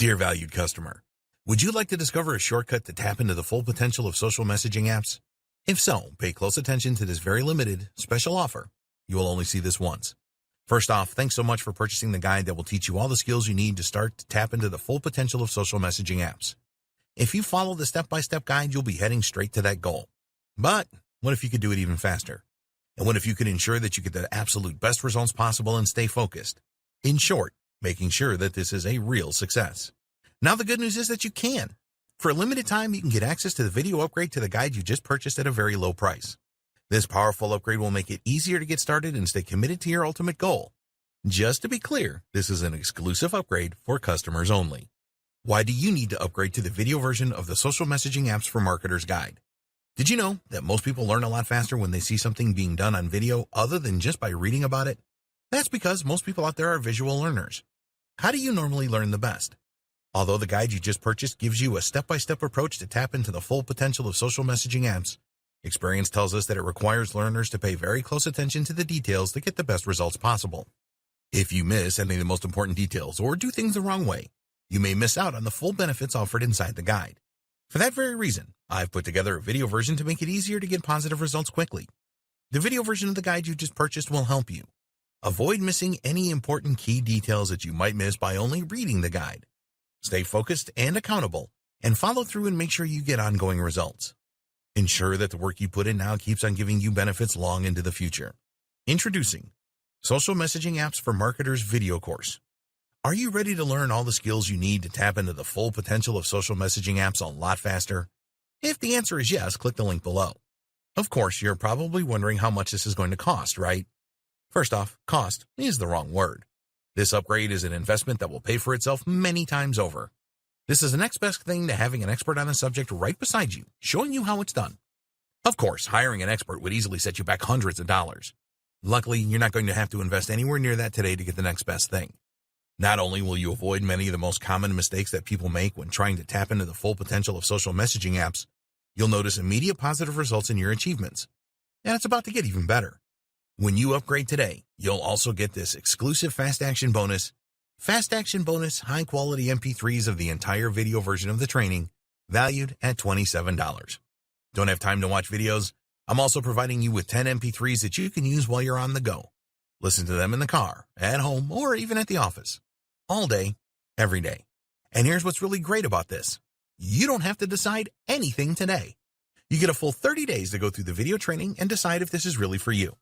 Dear valued customer, would you like to discover a shortcut to tap into the full potential of social messaging apps? If so, pay close attention to this very limited, special offer. You will only see this once. First off, thanks so much for purchasing the guide that will teach you all the skills you need to start to tap into the full potential of social messaging apps. If you follow the step-by-step guide, you'll be heading straight to that goal. But what if you could do it even faster? And what if you could ensure that you get the absolute best results possible and stay focused? In short, making sure that this is a real success. Now the good news is that you can. For a limited time, you can get access to the video upgrade to the guide you just purchased at a very low price. This powerful upgrade will make it easier to get started and stay committed to your ultimate goal. Just to be clear, this is an exclusive upgrade for customers only. Why do you need to upgrade to the video version of the Social Messaging Apps for Marketers guide? Did you know that most people learn a lot faster when they see something being done on video other than just by reading about it? That's because most people out there are visual learners. How do you normally learn the best? Although the guide you just purchased gives you a step-by-step approach to tap into the full potential of social messaging apps, experience tells us that it requires learners to pay very close attention to the details to get the best results possible. If you miss any of the most important details or do things the wrong way, you may miss out on the full benefits offered inside the guide. For that very reason, I've put together a video version to make it easier to get positive results quickly. The video version of the guide you just purchased will help you. Avoid missing any important key details that you might miss by only reading the guide. Stay focused and accountable, and follow through and make sure you get ongoing results. Ensure that the work you put in now keeps on giving you benefits long into the future. Introducing Social Messaging Apps for Marketers video course. Are you ready to learn all the skills you need to tap into the full potential of social messaging apps a lot faster? If the answer is yes, click the link below. Of course, you're probably wondering how much this is going to cost, right? First off, cost is the wrong word. This upgrade is an investment that will pay for itself many times over. This is the next best thing to having an expert on the subject right beside you, showing you how it's done. Of course, hiring an expert would easily set you back hundreds of dollars. Luckily, you're not going to have to invest anywhere near that today to get the next best thing. Not only will you avoid many of the most common mistakes that people make when trying to tap into the full potential of social messaging apps, you'll notice immediate positive results in your achievements. And it's about to get even better. When you upgrade today, you'll also get this exclusive Fast Action Bonus, high-quality MP3s of the entire video version of the training, valued at $27. Don't have time to watch videos? I'm also providing you with 10 MP3s that you can use while you're on the go. Listen to them in the car, at home, or even at the office. All day, every day. And here's what's really great about this. You don't have to decide anything today. You get a full 30 days to go through the video training and decide if this is really for you.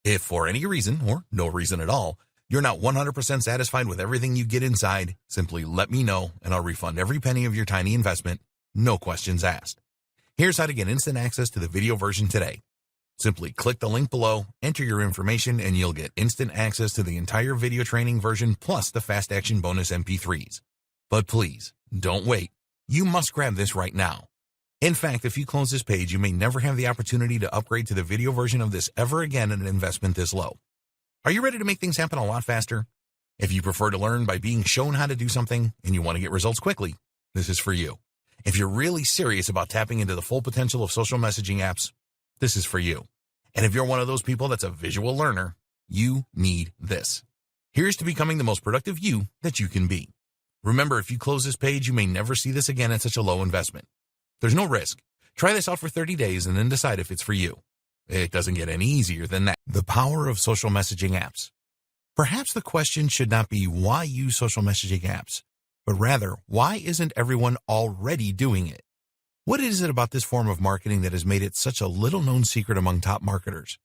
If for any reason, or no reason at all, you're not 100% satisfied with everything you get inside, simply let me know and I'll refund every penny of your tiny investment, no questions asked. Here's how to get instant access to the video version today. Simply click the link below, enter your information, and you'll get instant access to the entire video training version plus the Fast Action Bonus MP3s. But please, don't wait. You must grab this right now. In fact, if you close this page, you may never have the opportunity to upgrade to the video version of this ever again at an investment this low. Are you ready to make things happen a lot faster? If you prefer to learn by being shown how to do something and you want to get results quickly, this is for you. If you're really serious about tapping into the full potential of social messaging apps, this is for you. And if you're one of those people that's a visual learner, you need this. Here's to becoming the most productive you that you can be. Remember, if you close this page, you may never see this again at such a low investment. There's no risk. Try this out for 30 days and then decide if it's for you. It doesn't get any easier than that. The power of social messaging apps. Perhaps the question should not be why use social messaging apps, but rather, why isn't everyone already doing it? What is it about this form of marketing that has made it such a little-known secret among top marketers?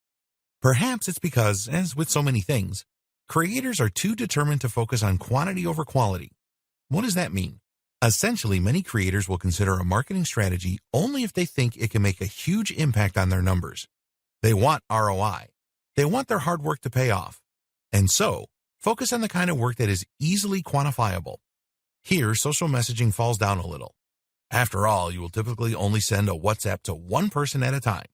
Perhaps it's because, as with so many things, creators are too determined to focus on quantity over quality. What does that mean? Essentially, many creators will consider a marketing strategy only if they think it can make a huge impact on their numbers. They want ROI. They want their hard work to pay off. And so, focus on the kind of work that is easily quantifiable. Here, social messaging falls down a little. After all, you will typically only send a WhatsApp to one person at a time.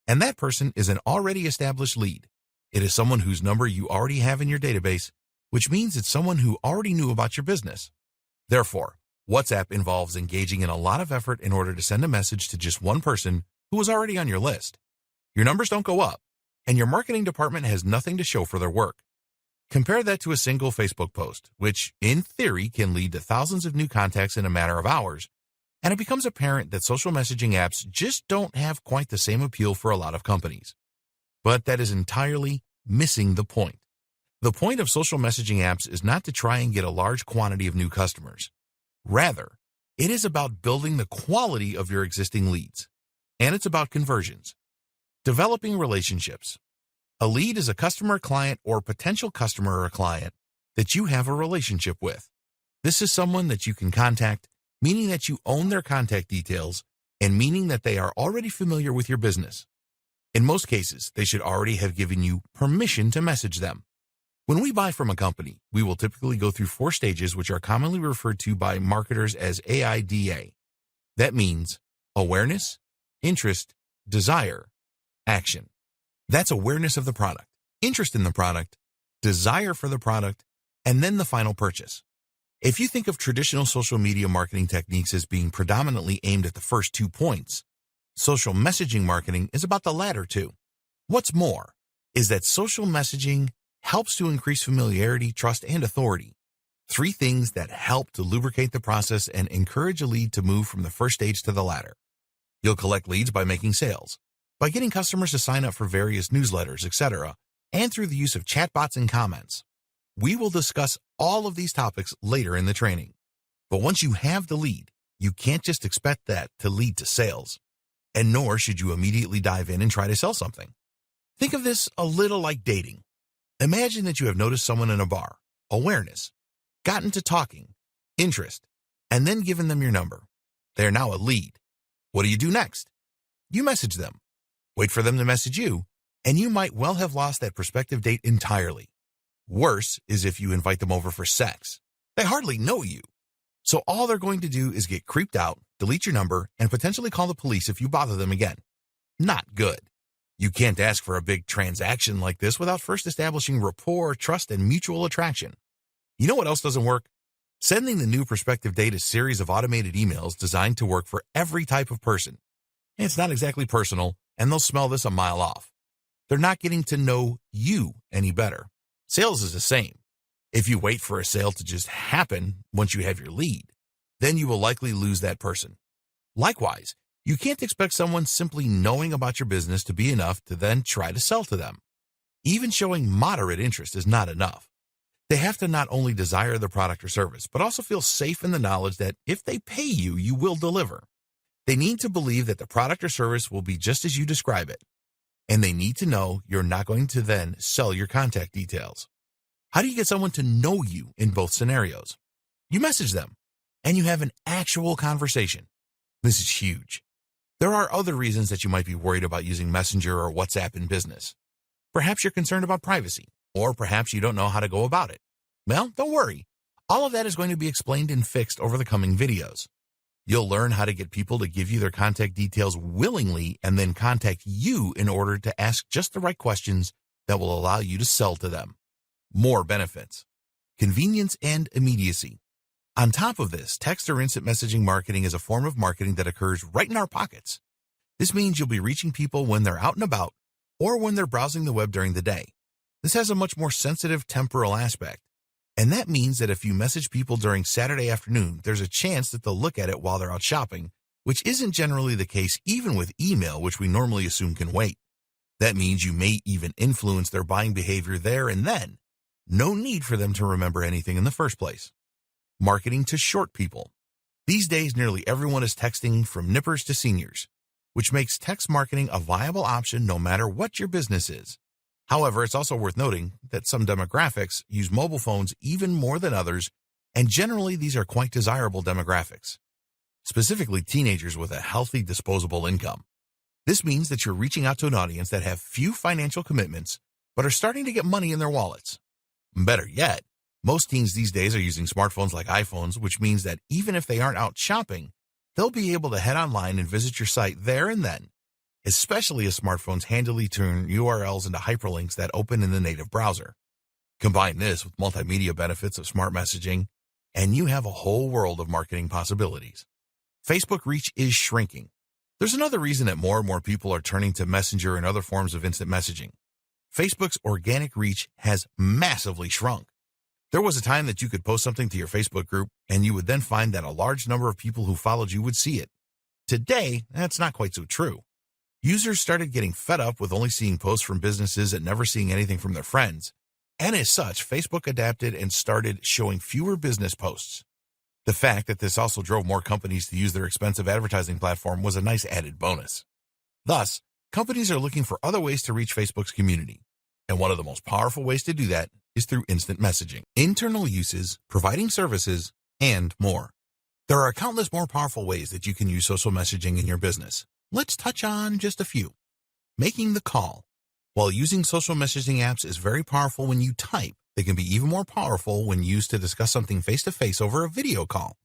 And that person is an already established lead. It is someone whose number you already have in your database, which means it's someone who already knew about your business. Therefore, WhatsApp involves engaging in a lot of effort in order to send a message to just one person who was already on your list. Your numbers don't go up, and your marketing department has nothing to show for their work. Compare that to a single Facebook post, which in theory can lead to thousands of new contacts in a matter of hours, and it becomes apparent that social messaging apps just don't have quite the same appeal for a lot of companies. But that is entirely missing the point. The point of social messaging apps is not to try and get a large quantity of new customers. Rather, it is about building the quality of your existing leads, and it's about conversions. Developing relationships. A lead is a customer, client, or potential customer or client that you have a relationship with. This is someone that you can contact, meaning that you own their contact details, and meaning that they are already familiar with your business. In most cases, they should already have given you permission to message them. When we buy from a company, we will typically go through 4 stages, which are commonly referred to by marketers as AIDA. That means awareness, interest, desire, action. That's awareness of the product, interest in the product, desire for the product, and then the final purchase. If you think of traditional social media marketing techniques as being predominantly aimed at the first 2 points, social messaging marketing is about the latter 2. What's more is that social messaging helps to increase familiarity, trust, and authority. 3 things that help to lubricate the process and encourage a lead to move from the first stage to the latter. You'll collect leads by making sales, by getting customers to sign up for various newsletters, etc., and through the use of chatbots and comments. We will discuss all of these topics later in the training. But once you have the lead, you can't just expect that to lead to sales. And nor should you immediately dive in and try to sell something. Think of this a little like dating. Imagine that you have noticed someone in a bar, awareness, gotten to talking, interest, and then given them your number. They are now a lead. What do you do next? You message them. Wait for them to message you, and you might well have lost that prospective date entirely. Worse is if you invite them over for sex. They hardly know you. So all they're going to do is get creeped out, delete your number, and potentially call the police if you bother them again. Not good. You can't ask for a big transaction like this without first establishing rapport, trust, and mutual attraction. You know what else doesn't work? Sending the new prospective date a series of automated emails designed to work for every type of person. It's not exactly personal, and they'll smell this a mile off. They're not getting to know you any better. Sales is the same. If you wait for a sale to just happen once you have your lead, then you will likely lose that person. Likewise, you can't expect someone simply knowing about your business to be enough to then try to sell to them. Even showing moderate interest is not enough. They have to not only desire the product or service, but also feel safe in the knowledge that if they pay you, you will deliver. They need to believe that the product or service will be just as you describe it. And they need to know you're not going to then sell your contact details. How do you get someone to know you in both scenarios? You message them, and you have an actual conversation. This is huge. There are other reasons that you might be worried about using Messenger or WhatsApp in business. Perhaps you're concerned about privacy, or perhaps you don't know how to go about it. Well, don't worry. All of that is going to be explained and fixed over the coming videos. You'll learn how to get people to give you their contact details willingly and then contact you in order to ask just the right questions that will allow you to sell to them. More benefits. Convenience and immediacy. On top of this, text or instant messaging marketing is a form of marketing that occurs right in our pockets. This means you'll be reaching people when they're out and about or when they're browsing the web during the day. This has a much more sensitive temporal aspect. And that means that if you message people during Saturday afternoon, there's a chance that they'll look at it while they're out shopping, which isn't generally the case even with email, which we normally assume can wait. That means you may even influence their buying behavior there and then. No need for them to remember anything in the first place. Marketing to short people. These days, nearly everyone is texting from nippers to seniors, which makes text marketing a viable option no matter what your business is. However, it's also worth noting that some demographics use mobile phones even more than others, and generally these are quite desirable demographics, specifically teenagers with a healthy disposable income. This means that you're reaching out to an audience that have few financial commitments, but are starting to get money in their wallets. Better yet, most teens these days are using smartphones like iPhones, which means that even if they aren't out shopping, they'll be able to head online and visit your site there and then, especially as smartphones handily turn URLs into hyperlinks that open in the native browser. Combine this with multimedia benefits of smart messaging, and you have a whole world of marketing possibilities. Facebook reach is shrinking. There's another reason that more and more people are turning to Messenger and other forms of instant messaging. Facebook's organic reach has massively shrunk. There was a time that you could post something to your Facebook group, and you would then find that a large number of people who followed you would see it. Today, that's not quite so true. Users started getting fed up with only seeing posts from businesses and never seeing anything from their friends. And as such, Facebook adapted and started showing fewer business posts. The fact that this also drove more companies to use their expensive advertising platform was a nice added bonus. Thus, companies are looking for other ways to reach Facebook's community. And one of the most powerful ways to do that is through instant messaging, internal uses, providing services, and more. There are countless more powerful ways that you can use social messaging in your business. Let's touch on just a few. Making the call. While using social messaging apps is very powerful when you type, they can be even more powerful when used to discuss something face-to-face over a video call.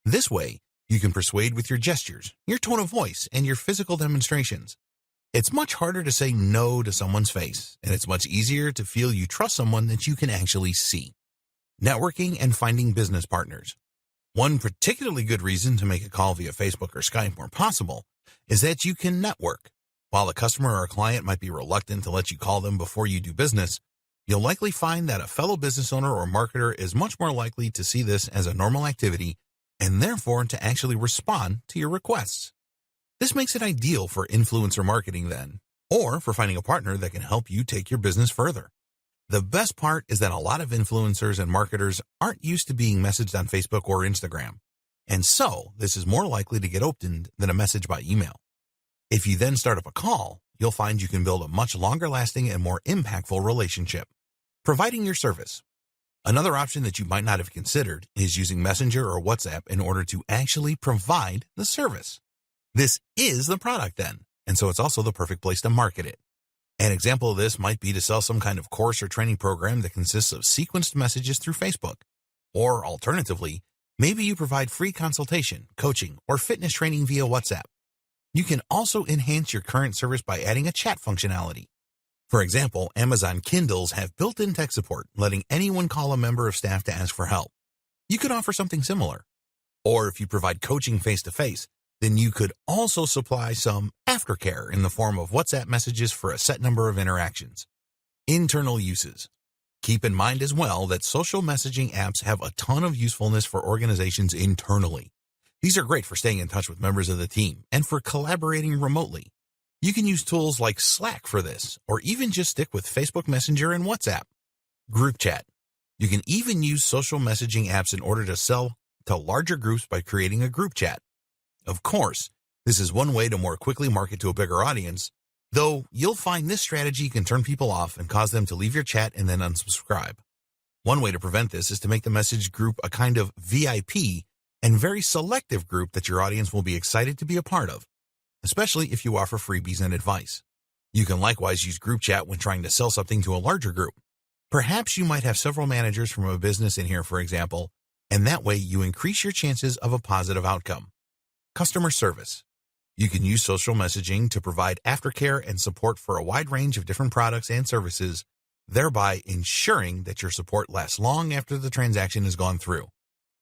This way, you can persuade with your gestures, your tone of voice, and your physical demonstrations. It's much harder to say no to someone's face, and it's much easier to feel you trust someone that you can actually see. Networking and finding business partners. One particularly good reason to make a call via Facebook or Skype more possible is that you can network. While a customer or a client might be reluctant to let you call them before you do business, you'll likely find that a fellow business owner or marketer is much more likely to see this as a normal activity and therefore to actually respond to your requests. This makes it ideal for influencer marketing then, or for finding a partner that can help you take your business further. The best part is that a lot of influencers and marketers aren't used to being messaged on Facebook or Instagram, and so this is more likely to get opened than a message by email. If you then start up a call, you'll find you can build a much longer-lasting and more impactful relationship. Providing your service. Another option that you might not have considered is using Messenger or WhatsApp in order to actually provide the service. This is the product then, and so it's also the perfect place to market it. An example of this might be to sell some kind of course or training program that consists of sequenced messages through Facebook. Or alternatively, maybe you provide free consultation, coaching, or fitness training via WhatsApp. You can also enhance your current service by adding a chat functionality. For example, Amazon Kindles have built-in tech support, letting anyone call a member of staff to ask for help. You could offer something similar. Or if you provide coaching face-to-face, then you could also supply some aftercare in the form of WhatsApp messages for a set number of interactions. Internal uses. Keep in mind as well that social messaging apps have a ton of usefulness for organizations internally. These are great for staying in touch with members of the team and for collaborating remotely. You can use tools like Slack for this, or even just stick with Facebook Messenger and WhatsApp. Group chat. You can even use social messaging apps in order to sell to larger groups by creating a group chat. Of course, this is one way to more quickly market to a bigger audience, though you'll find this strategy can turn people off and cause them to leave your chat and then unsubscribe. One way to prevent this is to make the message group a kind of VIP and very selective group that your audience will be excited to be a part of, especially if you offer freebies and advice. You can likewise use group chat when trying to sell something to a larger group. Perhaps you might have several managers from a business in here, for example, and that way you increase your chances of a positive outcome. Customer service. You can use social messaging to provide aftercare and support for a wide range of different products and services, thereby ensuring that your support lasts long after the transaction has gone through.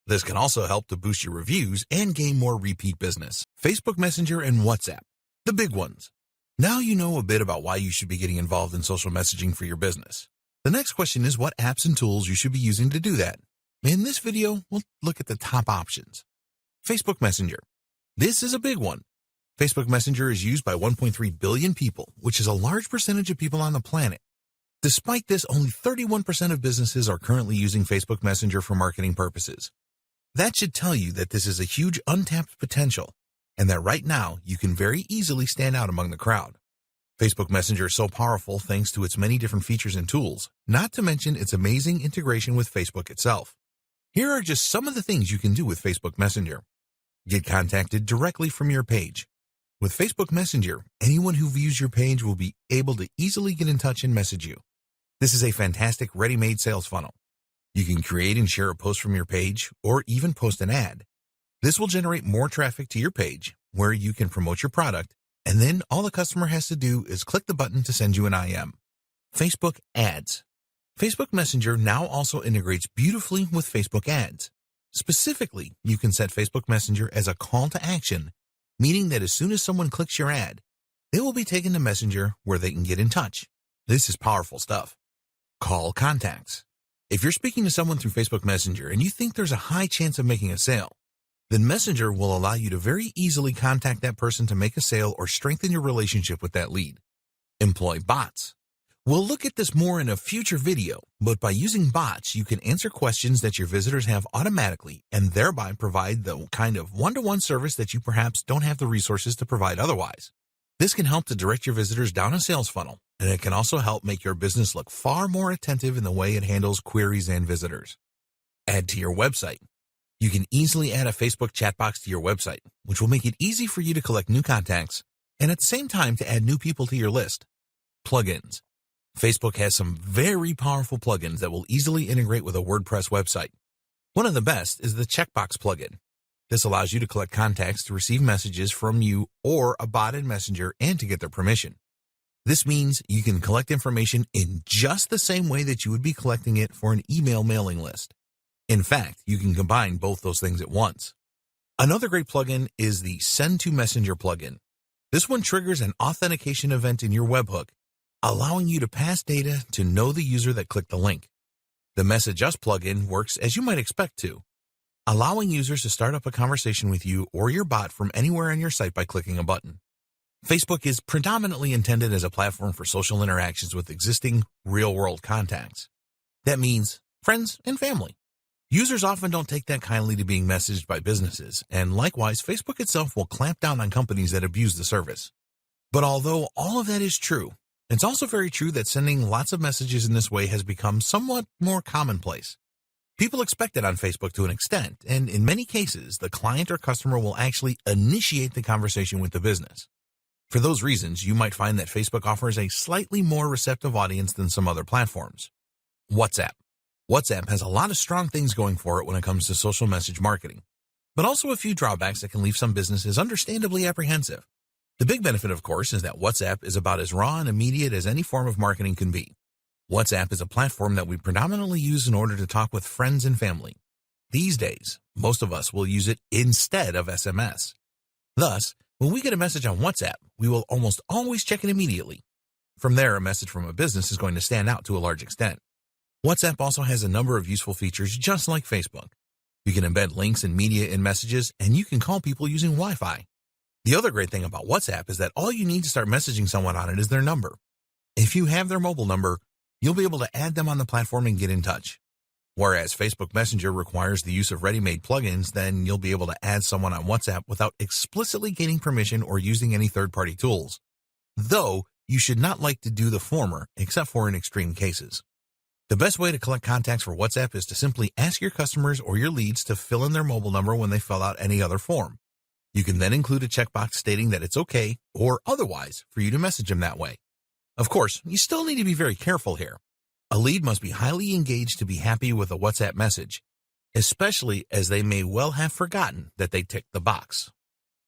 This can also help to boost your reviews and gain more repeat business. Facebook Messenger and WhatsApp, the big ones. Now you know a bit about why you should be getting involved in social messaging for your business. The next question is what apps and tools you should be using to do that. In this video, we'll look at the top options. Facebook Messenger. This is a big one. Facebook Messenger is used by 1.3 billion people, which is a large percentage of people on the planet. Despite this, only 31% of businesses are currently using Facebook Messenger for marketing purposes. That should tell you that this is a huge untapped potential, and that right now you can very easily stand out among the crowd. Facebook Messenger is so powerful thanks to its many different features and tools, not to mention its amazing integration with Facebook itself. Here are just some of the things you can do with Facebook Messenger. Get contacted directly from your page. With Facebook Messenger, anyone who views your page will be able to easily get in touch and message you. This is a fantastic ready-made sales funnel. You can create and share a post from your page, or even post an ad. This will generate more traffic to your page, where you can promote your product, and then all the customer has to do is click the button to send you an IM. Facebook Ads. Facebook Messenger now also integrates beautifully with Facebook Ads. Specifically, you can set Facebook Messenger as a call to action, meaning that as soon as someone clicks your ad, they will be taken to Messenger where they can get in touch. This is powerful stuff. Call contacts. If you're speaking to someone through Facebook Messenger and you think there's a high chance of making a sale, then Messenger will allow you to very easily contact that person to make a sale or strengthen your relationship with that lead. Employ bots. We'll look at this more in a future video, but by using bots, you can answer questions that your visitors have automatically and thereby provide the kind of one-to-one service that you perhaps don't have the resources to provide otherwise. This can help to direct your visitors down a sales funnel, and it can also help make your business look far more attentive in the way it handles queries and visitors. Add to your website. You can easily add a Facebook chat box to your website, which will make it easy for you to collect new contacts and at the same time to add new people to your list. Plugins. Facebook has some very powerful plugins that will easily integrate with a WordPress website. One of the best is the checkbox plugin. This allows you to collect contacts to receive messages from you or a bot in Messenger and to get their permission. This means you can collect information in just the same way that you would be collecting it for an email mailing list. In fact, you can combine both those things at once. Another great plugin is the Send to Messenger plugin. This one triggers an authentication event in your webhook, allowing you to pass data to know the user that clicked the link. The Message Us plugin works as you might expect to, allowing users to start up a conversation with you or your bot from anywhere on your site by clicking a button. Facebook is predominantly intended as a platform for social interactions with existing real-world contacts. That means friends and family. Users often don't take that kindly to being messaged by businesses, and likewise, Facebook itself will clamp down on companies that abuse the service. But although all of that is true, it's also very true that sending lots of messages in this way has become somewhat more commonplace. People expect it on Facebook to an extent, and in many cases, the client or customer will actually initiate the conversation with the business. For those reasons, you might find that Facebook offers a slightly more receptive audience than some other platforms. WhatsApp. WhatsApp has a lot of strong things going for it when it comes to social message marketing, but also a few drawbacks that can leave some businesses understandably apprehensive. The big benefit, of course, is that WhatsApp is about as raw and immediate as any form of marketing can be. WhatsApp is a platform that we predominantly use in order to talk with friends and family. These days, most of us will use it instead of SMS. Thus, when we get a message on WhatsApp, we will almost always check it immediately. From there, a message from a business is going to stand out to a large extent. WhatsApp also has a number of useful features just like Facebook. You can embed links and media in messages, and you can call people using Wi-Fi. The other great thing about WhatsApp is that all you need to start messaging someone on it is their number. If you have their mobile number, you'll be able to add them on the platform and get in touch. Whereas Facebook Messenger requires the use of ready-made plugins, then you'll be able to add someone on WhatsApp without explicitly gaining permission or using any third-party tools. Though, you should not like to do the former, except for in extreme cases. The best way to collect contacts for WhatsApp is to simply ask your customers or your leads to fill in their mobile number when they fill out any other form. You can then include a checkbox stating that it's okay or otherwise for you to message them that way. Of course, you still need to be very careful here. A lead must be highly engaged to be happy with a WhatsApp message, especially as they may well have forgotten that they ticked the box.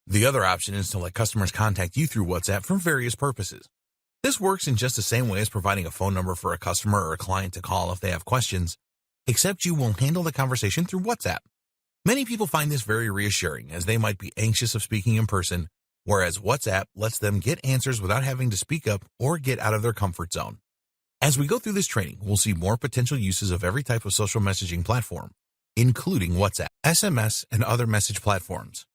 The other option is to let customers contact you through WhatsApp for various purposes. This works in just the same way as providing a phone number for a customer or a client to call if they have questions, except you will handle the conversation through WhatsApp. Many people find this very reassuring as they might be anxious of speaking in person, whereas WhatsApp lets them get answers without having to speak up or get out of their comfort zone. As we go through this training, we'll see more potential uses of every type of social messaging platform, including WhatsApp, SMS, and other message platforms.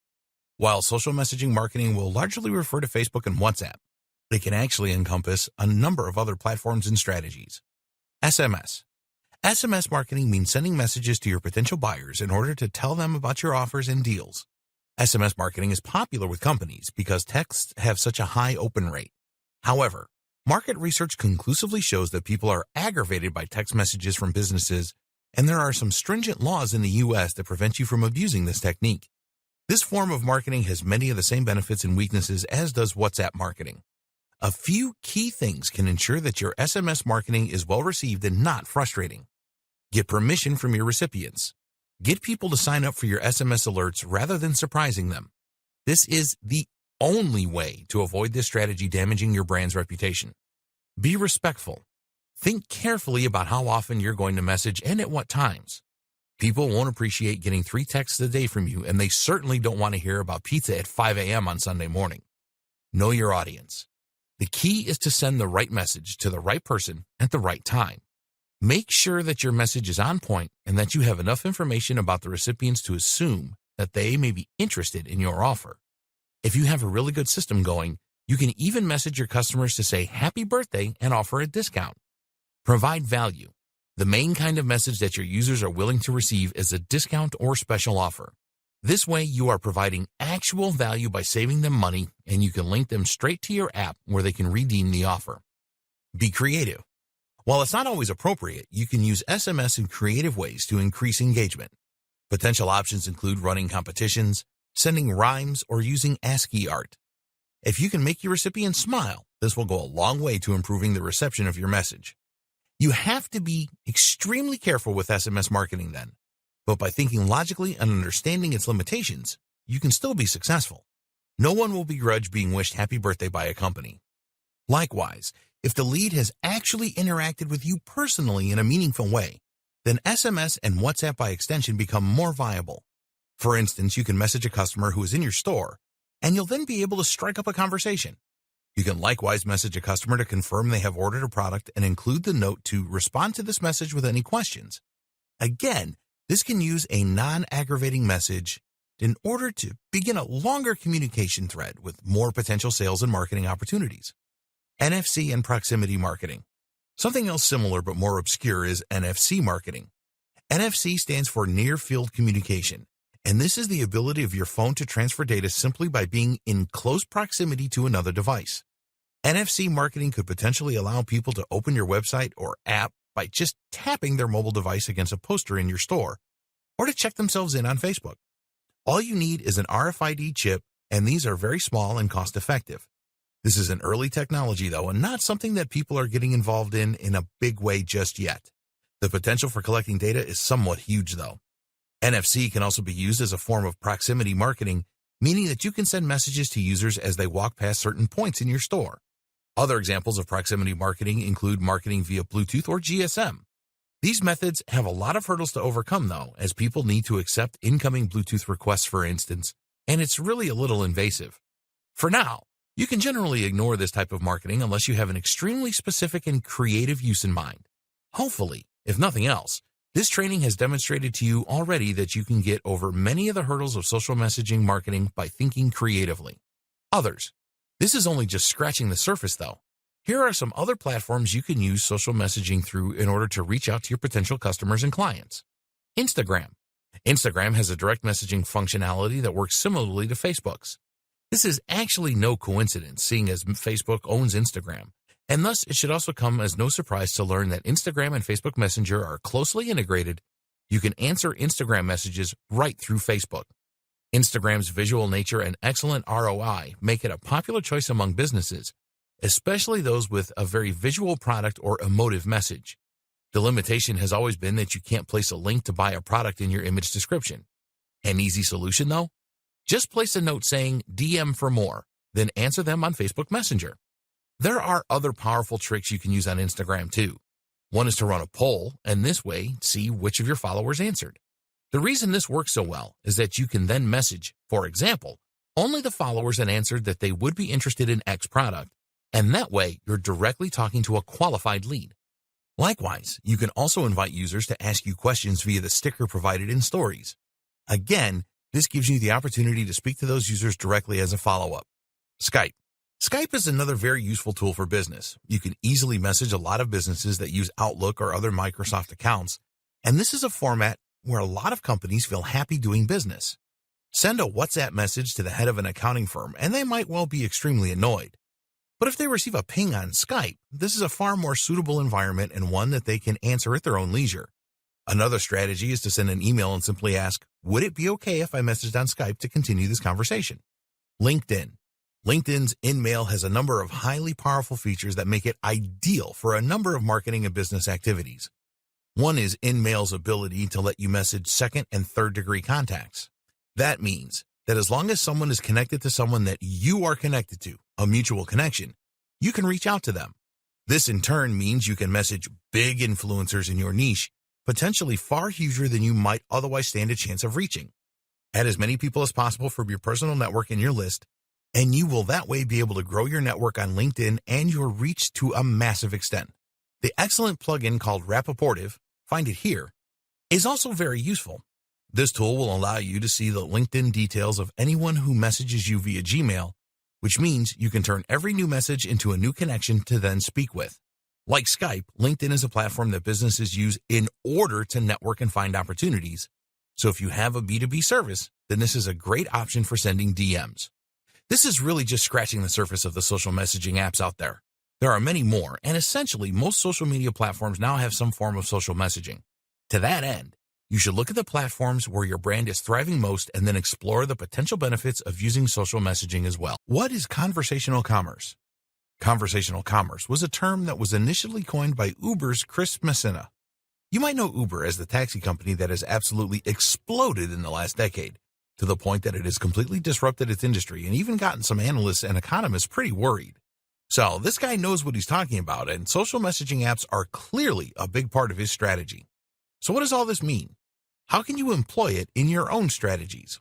While social messaging marketing will largely refer to Facebook and WhatsApp, it can actually encompass a number of other platforms and strategies. SMS. SMS marketing means sending messages to your potential buyers in order to tell them about your offers and deals. SMS marketing is popular with companies because texts have such a high open rate. However, market research conclusively shows that people are aggravated by text messages from businesses, and there are some stringent laws in the U.S. that prevent you from abusing this technique. This form of marketing has many of the same benefits and weaknesses as does WhatsApp marketing. A few key things can ensure that your SMS marketing is well received and not frustrating. Get permission from your recipients. Get people to sign up for your SMS alerts rather than surprising them. This is the only way to avoid this strategy damaging your brand's reputation. Be respectful. Think carefully about how often you're going to message and at what times. People won't appreciate getting 3 texts a day from you, and they certainly don't want to hear about pizza at 5 a.m. on Sunday morning. Know your audience. The key is to send the right message to the right person at the right time. Make sure that your message is on point and that you have enough information about the recipients to assume that they may be interested in your offer. If you have a really good system going, you can even message your customers to say happy birthday and offer a discount. Provide value. The main kind of message that your users are willing to receive is a discount or special offer. This way, you are providing actual value by saving them money, and you can link them straight to your app where they can redeem the offer. Be creative. While it's not always appropriate, you can use SMS in creative ways to increase engagement. Potential options include running competitions, sending rhymes, or using ASCII art. If you can make your recipient smile, this will go a long way to improving the reception of your message. You have to be extremely careful with SMS marketing then, but by thinking logically and understanding its limitations, you can still be successful. No one will begrudge being wished happy birthday by a company. Likewise, if the lead has actually interacted with you personally in a meaningful way, then SMS and WhatsApp by extension become more viable. For instance, you can message a customer who is in your store, and you'll then be able to strike up a conversation. You can likewise message a customer to confirm they have ordered a product and include the note to respond to this message with any questions. Again, this can use a non-aggravating message in order to begin a longer communication thread with more potential sales and marketing opportunities. NFC and proximity marketing. Something else similar but more obscure is NFC marketing. NFC stands for Near Field Communication, and this is the ability of your phone to transfer data simply by being in close proximity to another device. NFC marketing could potentially allow people to open your website or app by just tapping their mobile device against a poster in your store, or to check themselves in on Facebook. All you need is an RFID chip, and these are very small and cost-effective. This is an early technology, though, and not something that people are getting involved in a big way just yet. The potential for collecting data is somewhat huge, though. NFC can also be used as a form of proximity marketing, meaning that you can send messages to users as they walk past certain points in your store. Other examples of proximity marketing include marketing via Bluetooth or GSM. These methods have a lot of hurdles to overcome, though, as people need to accept incoming Bluetooth requests, for instance, and it's really a little invasive. For now, you can generally ignore this type of marketing unless you have an extremely specific and creative use in mind. Hopefully, if nothing else, this training has demonstrated to you already that you can get over many of the hurdles of social messaging marketing by thinking creatively. Others. This is only just scratching the surface, though. Here are some other platforms you can use social messaging through in order to reach out to your potential customers and clients. Instagram. Instagram has a direct messaging functionality that works similarly to Facebook's. This is actually no coincidence, seeing as Facebook owns Instagram, and thus it should also come as no surprise to learn that Instagram and Facebook Messenger are closely integrated. You can answer Instagram messages right through Facebook. Instagram's visual nature and excellent ROI make it a popular choice among businesses, especially those with a very visual product or emotive message. The limitation has always been that you can't place a link to buy a product in your image description. An easy solution, though? Just place a note saying DM for more, then answer them on Facebook Messenger. There are other powerful tricks you can use on Instagram too. One is to run a poll, and this way see which of your followers answered. The reason this works so well is that you can then message, for example, only the followers that answered that they would be interested in X product, and that way you're directly talking to a qualified lead. Likewise, you can also invite users to ask you questions via the sticker provided in Stories. Again, this gives you the opportunity to speak to those users directly as a follow-up. Skype. Skype is another very useful tool for business. You can easily message a lot of businesses that use Outlook or other Microsoft accounts, and this is a format where a lot of companies feel happy doing business. Send a WhatsApp message to the head of an accounting firm, and they might well be extremely annoyed. But if they receive a ping on Skype, this is a far more suitable environment and one that they can answer at their own leisure. Another strategy is to send an email and simply ask, would it be okay if I messaged on Skype to continue this conversation? LinkedIn. LinkedIn's InMail has a number of highly powerful features that make it ideal for a number of marketing and business activities. One is InMail's ability to let you message second and third degree contacts. That means that as long as someone is connected to someone that you are connected to, a mutual connection, you can reach out to them. This in turn means you can message big influencers in your niche, potentially far huger than you might otherwise stand a chance of reaching. Add as many people as possible from your personal network in your list, And you will that way be able to grow your network on LinkedIn and your reach to a massive extent. The excellent plugin called Rapportive, find it here, is also very useful. This tool will allow you to see the LinkedIn details of anyone who messages you via Gmail, which means you can turn every new message into a new connection to then speak with. Like Skype, LinkedIn is a platform that businesses use in order to network and find opportunities. So if you have a B2B service, then this is a great option for sending DMs. This is really just scratching the surface of the social messaging apps out there. There are many more, and essentially most social media platforms now have some form of social messaging. To that end, you should look at the platforms where your brand is thriving most and then explore the potential benefits of using social messaging as well. What is conversational commerce? Conversational commerce was a term that was initially coined by Uber's Chris Messina. You might know Uber as the taxi company that has absolutely exploded in the last decade, to the point that it has completely disrupted its industry and even gotten some analysts and economists pretty worried. So this guy knows what he's talking about, and social messaging apps are clearly a big part of his strategy. So what does all this mean? How can you employ it in your own strategies?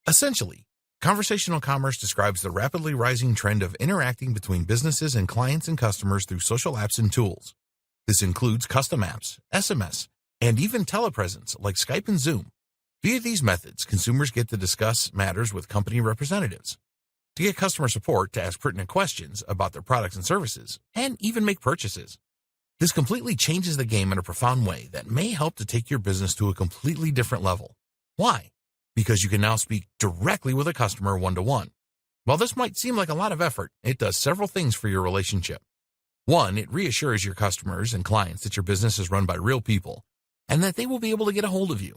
Essentially, conversational commerce describes the rapidly rising trend of interacting between businesses and clients and customers through social apps and tools. This includes custom apps, SMS, and even telepresence like Skype and Zoom. Via these methods, consumers get to discuss matters with company representatives, to get customer support to ask pertinent questions about their products and services, and even make purchases. This completely changes the game in a profound way that may help to take your business to a completely different level. Why? Because you can now speak directly with a customer one-to-one. While this might seem like a lot of effort, it does several things for your relationship. One, it reassures your customers and clients that your business is run by real people and that they will be able to get a hold of you.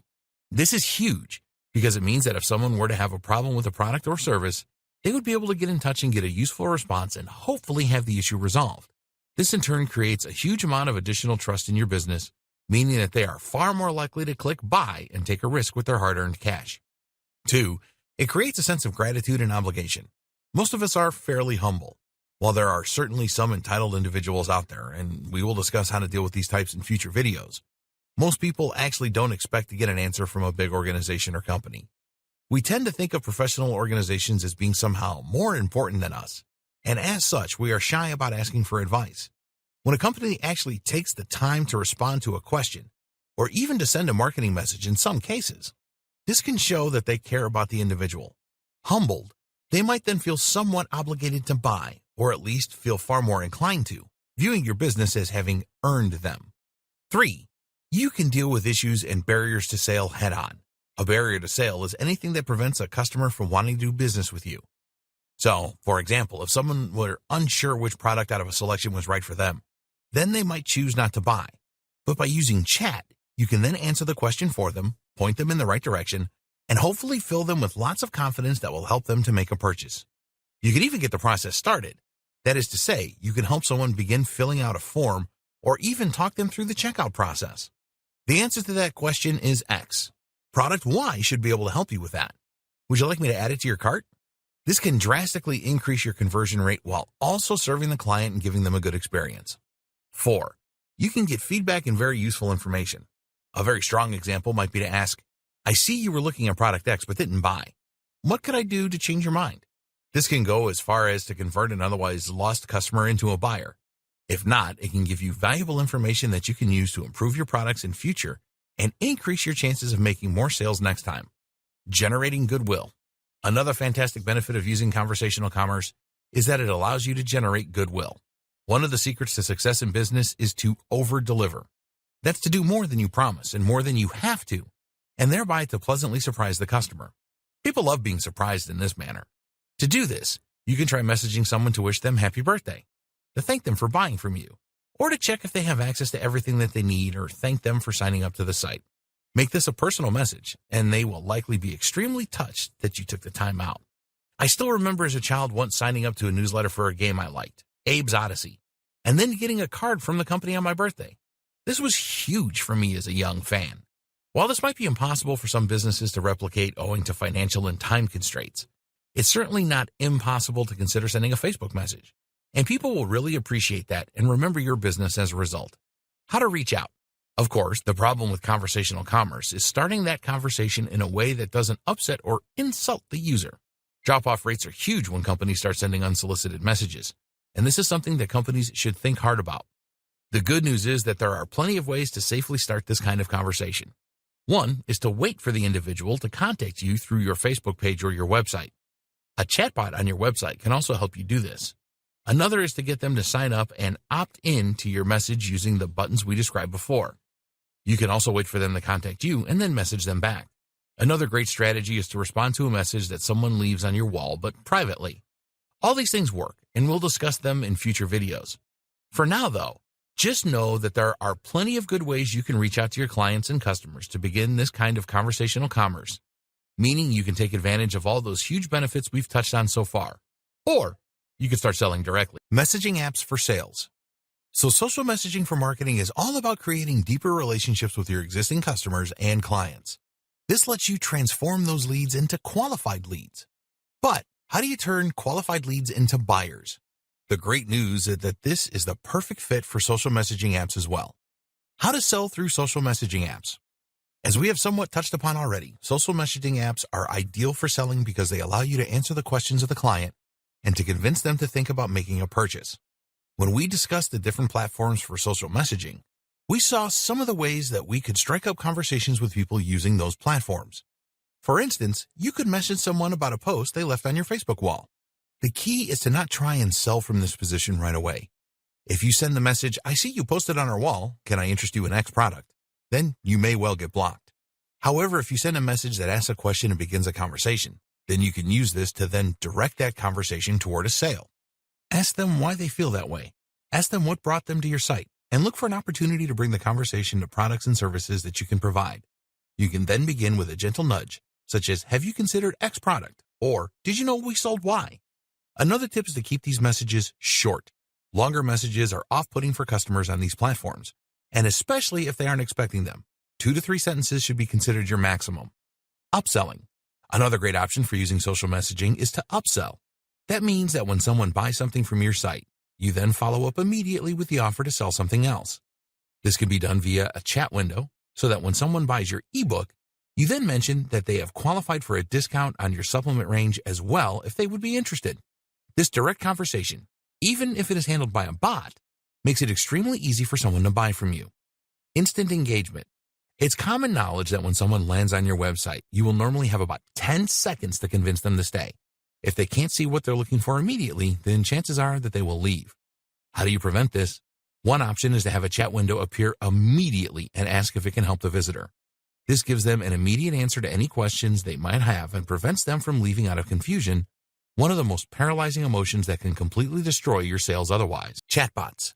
This is huge because it means that if someone were to have a problem with a product or service, they would be able to get in touch and get a useful response and hopefully have the issue resolved. This in turn creates a huge amount of additional trust in your business, meaning that they are far more likely to click buy and take a risk with their hard-earned cash. 2, it creates a sense of gratitude and obligation. Most of us are fairly humble. While there are certainly some entitled individuals out there, and we will discuss how to deal with these types in future videos, most people actually don't expect to get an answer from a big organization or company. We tend to think of professional organizations as being somehow more important than us, and as such, we are shy about asking for advice. When a company actually takes the time to respond to a question, or even to send a marketing message in some cases, this can show that they care about the individual. Humbled, they might then feel somewhat obligated to buy, or at least feel far more inclined to, viewing your business as having earned them. 3, you can deal with issues and barriers to sale head-on. A barrier to sale is anything that prevents a customer from wanting to do business with you. So, for example, if someone were unsure which product out of a selection was right for them, then they might choose not to buy. But by using chat, you can then answer the question for them, point them in the right direction, and hopefully fill them with lots of confidence that will help them to make a purchase. You can even get the process started. That is to say, you can help someone begin filling out a form or even talk them through the checkout process. The answer to that question is X. Product Y should be able to help you with that. Would you like me to add it to your cart? This can drastically increase your conversion rate while also serving the client and giving them a good experience. 4, you can get feedback and very useful information. A very strong example might be to ask, I see you were looking at product X but didn't buy. What could I do to change your mind? This can go as far as to convert an otherwise lost customer into a buyer. If not, it can give you valuable information that you can use to improve your products in future and increase your chances of making more sales next time. Generating goodwill. Another fantastic benefit of using conversational commerce is that it allows you to generate goodwill. One of the secrets to success in business is to over-deliver. That's to do more than you promise and more than you have to, and thereby to pleasantly surprise the customer. People love being surprised in this manner. To do this, you can try messaging someone to wish them happy birthday, to thank them for buying from you, or to check if they have access to everything that they need or thank them for signing up to the site. Make this a personal message, and they will likely be extremely touched that you took the time out. I still remember as a child once signing up to a newsletter for a game I liked, Abe's Odyssey, and then getting a card from the company on my birthday. This was huge for me as a young fan. While this might be impossible for some businesses to replicate owing to financial and time constraints, it's certainly not impossible to consider sending a Facebook message. And people will really appreciate that and remember your business as a result. How to reach out. Of course, the problem with conversational commerce is starting that conversation in a way that doesn't upset or insult the user. Drop-off rates are huge when companies start sending unsolicited messages, and this is something that companies should think hard about. The good news is that there are plenty of ways to safely start this kind of conversation. One is to wait for the individual to contact you through your Facebook page or your website. A chatbot on your website can also help you do this. Another is to get them to sign up and opt in to your message using the buttons we described before. You can also wait for them to contact you and then message them back. Another great strategy is to respond to a message that someone leaves on your wall, but privately. All these things work, and we'll discuss them in future videos. For now, though, just know that there are plenty of good ways you can reach out to your clients and customers to begin this kind of conversational commerce, meaning you can take advantage of all those huge benefits we've touched on so far. Or you can start selling directly. Messaging apps for sales. So social messaging for marketing is all about creating deeper relationships with your existing customers and clients. This lets you transform those leads into qualified leads. But how do you turn qualified leads into buyers? The great news is that this is the perfect fit for social messaging apps as well. How to sell through social messaging apps. As we have somewhat touched upon already, social messaging apps are ideal for selling because they allow you to answer the questions of the client and to convince them to think about making a purchase. When we discussed the different platforms for social messaging, we saw some of the ways that we could strike up conversations with people using those platforms. For instance, you could message someone about a post they left on your Facebook wall. The key is to not try and sell from this position right away. If you send the message, "I see you posted on our wall, can I interest you in X product?" then you may well get blocked. However, if you send a message that asks a question and begins a conversation, then you can use this to then direct that conversation toward a sale. Ask them why they feel that way. Ask them what brought them to your site, and look for an opportunity to bring the conversation to products and services that you can provide. You can then begin with a gentle nudge, such as, "Have you considered X product?" or "Did you know we sold Y?" Another tip is to keep these messages short. Longer messages are off-putting for customers on these platforms, and especially if they aren't expecting them. 2 to 3 sentences should be considered your maximum. Upselling. Another great option for using social messaging is to upsell. That means that when someone buys something from your site, you then follow up immediately with the offer to sell something else. This can be done via a chat window, so that when someone buys your ebook, you then mention that they have qualified for a discount on your supplement range as well if they would be interested. This direct conversation, even if it is handled by a bot, makes it extremely easy for someone to buy from you. Instant engagement. It's common knowledge that when someone lands on your website, you will normally have about 10 seconds to convince them to stay. If they can't see what they're looking for immediately, then chances are that they will leave. How do you prevent this? One option is to have a chat window appear immediately and ask if it can help the visitor. This gives them an immediate answer to any questions they might have and prevents them from leaving out of confusion, one of the most paralyzing emotions that can completely destroy your sales otherwise. Chatbots.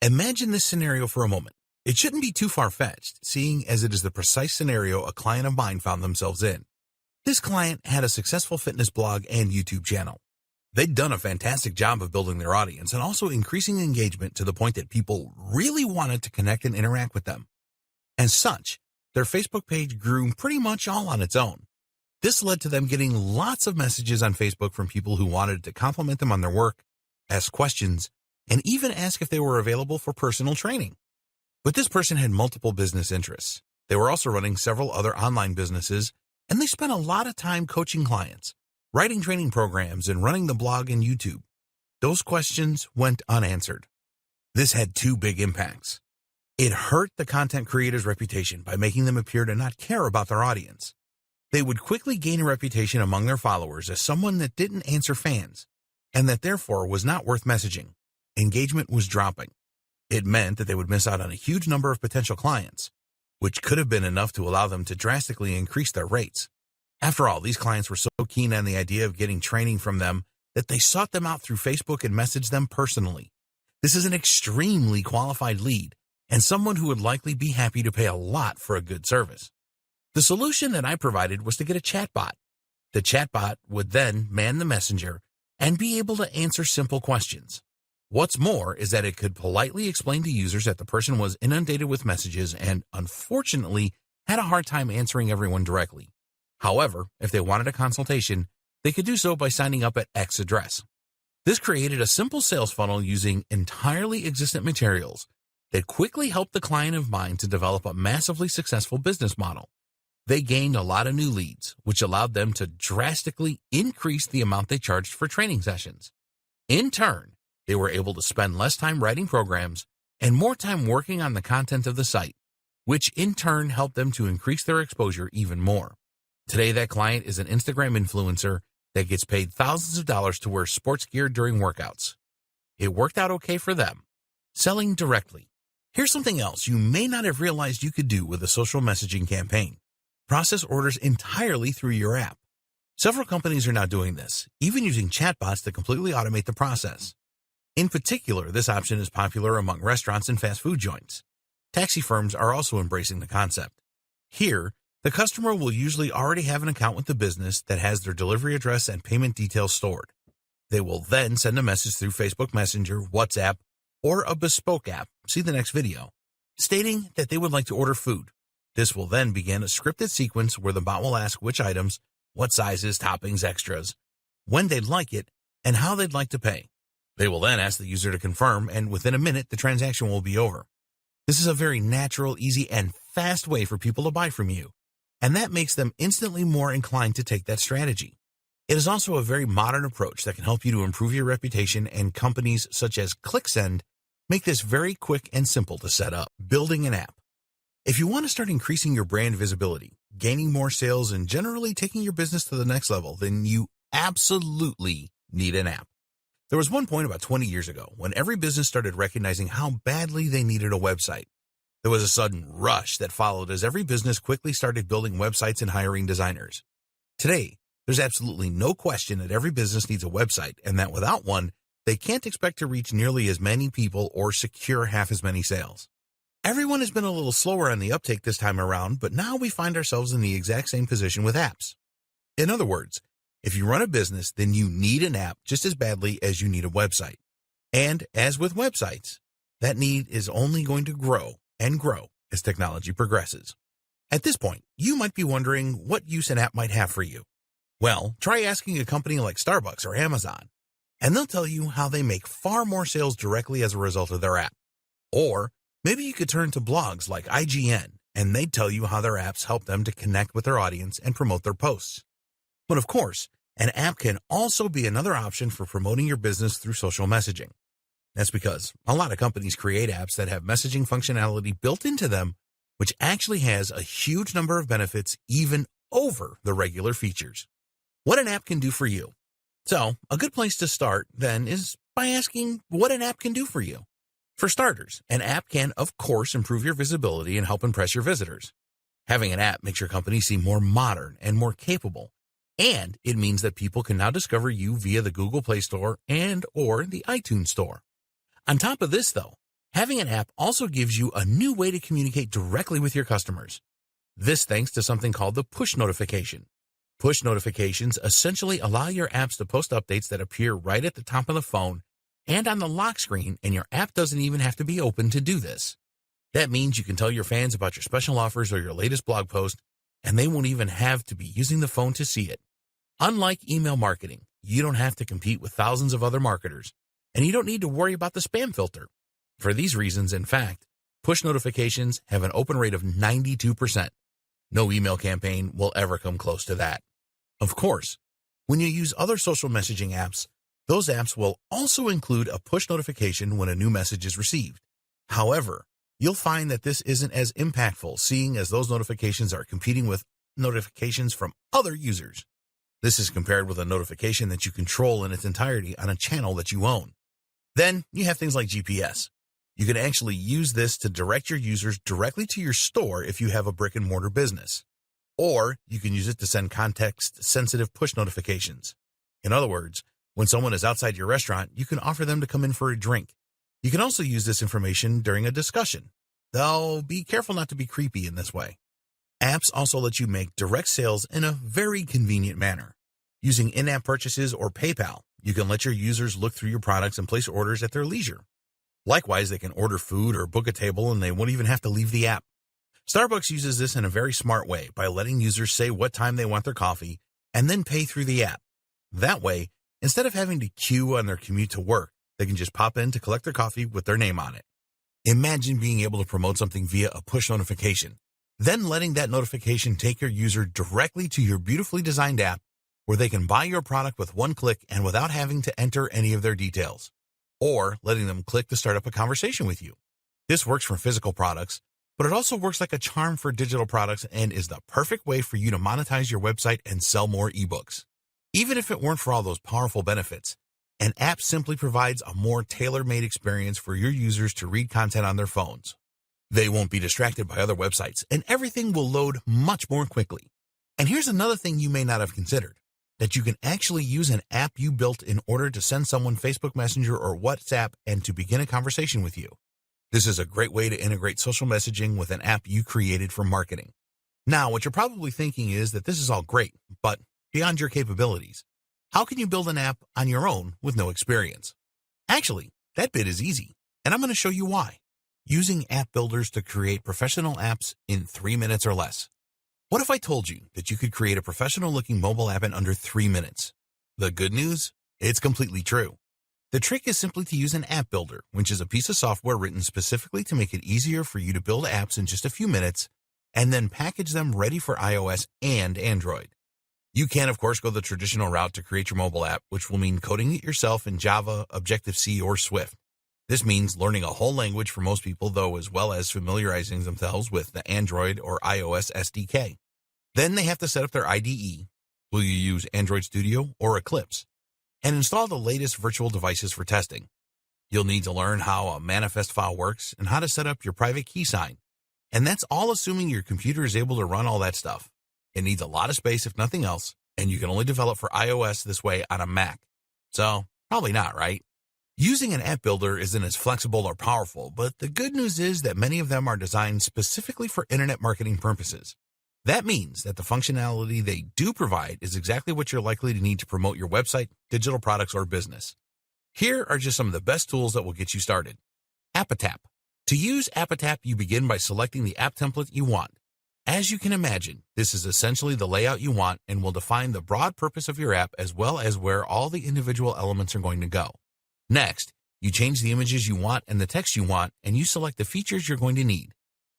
Imagine this scenario for a moment. It shouldn't be too far-fetched, seeing as it is the precise scenario a client of mine found themselves in. This client had a successful fitness blog and YouTube channel. They'd done a fantastic job of building their audience and also increasing engagement to the point that people really wanted to connect and interact with them. As such, their Facebook page grew pretty much all on its own. This led to them getting lots of messages on Facebook from people who wanted to compliment them on their work, ask questions, and even ask if they were available for personal training. But this person had multiple business interests. They were also running several other online businesses, and they spent a lot of time coaching clients, writing training programs, and running the blog and YouTube. Those questions went unanswered. This had 2 big impacts. It hurt the content creator's reputation by making them appear to not care about their audience. They would quickly gain a reputation among their followers as someone that didn't answer fans, and that therefore was not worth messaging. Engagement was dropping. It meant that they would miss out on a huge number of potential clients, which could have been enough to allow them to drastically increase their rates. After all, these clients were so keen on the idea of getting training from them that they sought them out through Facebook and messaged them personally. This is an extremely qualified lead and someone who would likely be happy to pay a lot for a good service. The solution that I provided was to get a chatbot. The chatbot would then man the messenger and be able to answer simple questions. What's more is that it could politely explain to users that the person was inundated with messages and, unfortunately, had a hard time answering everyone directly. However, if they wanted a consultation, they could do so by signing up at X address. This created a simple sales funnel using entirely existent materials that quickly helped the client of mine to develop a massively successful business model. They gained a lot of new leads, which allowed them to drastically increase the amount they charged for training sessions. In turn, they were able to spend less time writing programs and more time working on the content of the site, which in turn helped them to increase their exposure even more. Today, that client is an Instagram influencer that gets paid thousands of dollars to wear sports gear during workouts. It worked out okay for them. Selling directly. Here's something else you may not have realized you could do with a social messaging campaign. Process orders entirely through your app. Several companies are now doing this, even using chatbots to completely automate the process. In particular, this option is popular among restaurants and fast food joints. Taxi firms are also embracing the concept. Here, the customer will usually already have an account with the business that has their delivery address and payment details stored. They will then send a message through Facebook Messenger, WhatsApp, or a bespoke app, see the next video, stating that they would like to order food. This will then begin a scripted sequence where the bot will ask which items, what sizes, toppings, extras, when they'd like it, and how they'd like to pay. They will then ask the user to confirm, and within a minute, the transaction will be over. This is a very natural, easy, and fast way for people to buy from you, and that makes them instantly more inclined to take that strategy. It is also a very modern approach that can help you to improve your reputation, and companies such as ClickSend make this very quick and simple to set up. Building an app. If you want to start increasing your brand visibility, gaining more sales, and generally taking your business to the next level, then you absolutely need an app. There was one point about 20 years ago when every business started recognizing how badly they needed a website. There was a sudden rush that followed as every business quickly started building websites and hiring designers. Today, there's absolutely no question that every business needs a website, and that without one, they can't expect to reach nearly as many people or secure half as many sales. Everyone has been a little slower on the uptake this time around, but now we find ourselves in the exact same position with apps. In other words, if you run a business, then you need an app just as badly as you need a website. And as with websites, that need is only going to grow and grow as technology progresses. At this point, you might be wondering what use an app might have for you. Well, try asking a company like Starbucks or Amazon, and they'll tell you how they make far more sales directly as a result of their app. Or maybe you could turn to blogs like IGN, and they'd tell you how their apps help them to connect with their audience and promote their posts. But of course, an app can also be another option for promoting your business through social messaging. That's because a lot of companies create apps that have messaging functionality built into them, which actually has a huge number of benefits even over the regular features. What an app can do for you. So, a good place to start, then, is by asking what an app can do for you. For starters, an app can, of course, improve your visibility and help impress your visitors. Having an app makes your company seem more modern and more capable, and it means that people can now discover you via the Google Play Store and/or the iTunes Store. On top of this, though, having an app also gives you a new way to communicate directly with your customers. This thanks to something called the push notification. Push notifications essentially allow your apps to post updates that appear right at the top of the phone and on the lock screen, and your app doesn't even have to be open to do this. That means you can tell your fans about your special offers or your latest blog post, and they won't even have to be using the phone to see it. Unlike email marketing, you don't have to compete with thousands of other marketers, and you don't need to worry about the spam filter. For these reasons, in fact, push notifications have an open rate of 92%. No email campaign will ever come close to that. Of course, when you use other social messaging apps, those apps will also include a push notification when a new message is received. However, you'll find that this isn't as impactful, seeing as those notifications are competing with notifications from other users. This is compared with a notification that you control in its entirety on a channel that you own. Then you have things like GPS. You can actually use this to direct your users directly to your store if you have a brick-and-mortar business. Or you can use it to send context-sensitive push notifications. In other words, when someone is outside your restaurant, you can offer them to come in for a drink. You can also use this information during a discussion, though be careful not to be creepy in this way. Apps also let you make direct sales in a very convenient manner. Using in-app purchases or PayPal, you can let your users look through your products and place orders at their leisure. Likewise, they can order food or book a table, and they won't even have to leave the app. Starbucks uses this in a very smart way by letting users say what time they want their coffee and then pay through the app. That way, instead of having to queue on their commute to work, they can just pop in to collect their coffee with their name on it. Imagine being able to promote something via a push notification. then letting that notification take your user directly to your beautifully designed app where they can buy your product with one click and without having to enter any of their details, or letting them click to start up a conversation with you. This works for physical products, but it also works like a charm for digital products and is the perfect way for you to monetize your website and sell more ebooks. Even if it weren't for all those powerful benefits, an app simply provides a more tailor-made experience for your users to read content on their phones. They won't be distracted by other websites, and everything will load much more quickly. And here's another thing you may not have considered, that you can actually use an app you built in order to send someone Facebook Messenger or WhatsApp and to begin a conversation with you. This is a great way to integrate social messaging with an app you created for marketing. Now, what you're probably thinking is that this is all great, but beyond your capabilities, how can you build an app on your own with no experience? Actually, that bit is easy, and I'm going to show you why. Using app builders to create professional apps in 3 minutes or less. What if I told you that you could create a professional-looking mobile app in under 3 minutes? The good news? It's completely true. The trick is simply to use an app builder, which is a piece of software written specifically to make it easier for you to build apps in just a few minutes and then package them ready for iOS and Android. You can, of course, go the traditional route to create your mobile app, which will mean coding it yourself in Java, Objective-C, or Swift. This means learning a whole language for most people, though, as well as familiarizing themselves with the Android or iOS SDK. Then they have to set up their IDE. Will you use Android Studio or Eclipse? And install the latest virtual devices for testing. You'll need to learn how a manifest file works and how to set up your private key sign. And that's all assuming your computer is able to run all that stuff. It needs a lot of space, if nothing else, and you can only develop for iOS this way on a Mac. So, probably not, right? Using an app builder isn't as flexible or powerful, but the good news is that many of them are designed specifically for internet marketing purposes. That means that the functionality they do provide is exactly what you're likely to need to promote your website, digital products, or business. Here are just some of the best tools that will get you started. Appatap. To use Appatap, you begin by selecting the app template you want. As you can imagine, this is essentially the layout you want and will define the broad purpose of your app as well as where all the individual elements are going to go. Next, you change the images you want and the text you want, and you select the features you're going to need.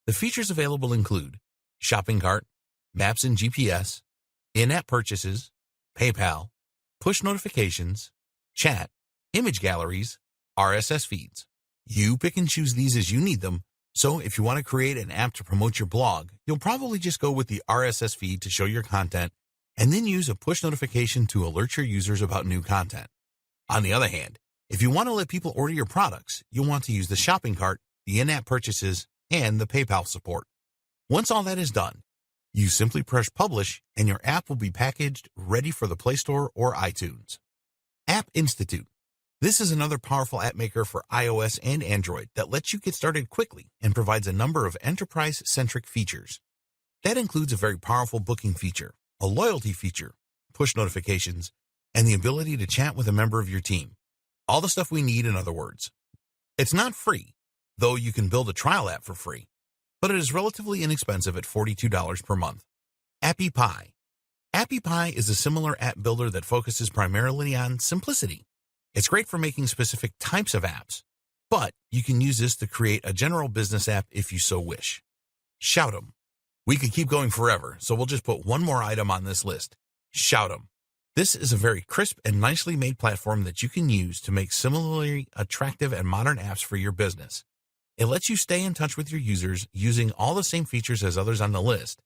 The features available include shopping cart, maps and GPS, in-app purchases, PayPal, push notifications, chat, image galleries, RSS feeds. You pick and choose these as you need them. So if you want to create an app to promote your blog, you'll probably just go with the RSS feed to show your content and then use a push notification to alert your users about new content. On the other hand, if you want to let people order your products, you'll want to use the shopping cart, the in-app purchases, and the PayPal support. Once all that is done, you simply press publish and your app will be packaged ready for the Play Store or iTunes. App Institute. This is another powerful app maker for iOS and Android that lets you get started quickly and provides a number of enterprise-centric features. That includes a very powerful booking feature, a loyalty feature, push notifications, and the ability to chat with a member of your team. All the stuff we need, in other words. It's not free, though you can build a trial app for free, but it is relatively inexpensive at $42 per month. AppyPie. AppyPie is a similar app builder that focuses primarily on simplicity. It's great for making specific types of apps, but you can use this to create a general business app if you so wish. Chomp. We could keep going forever, so we'll just put one more item on this list. Chomp. This is a very crisp and nicely made platform that you can use to make similarly attractive and modern apps for your business. It lets you stay in touch with your users using all the same features as others on the list,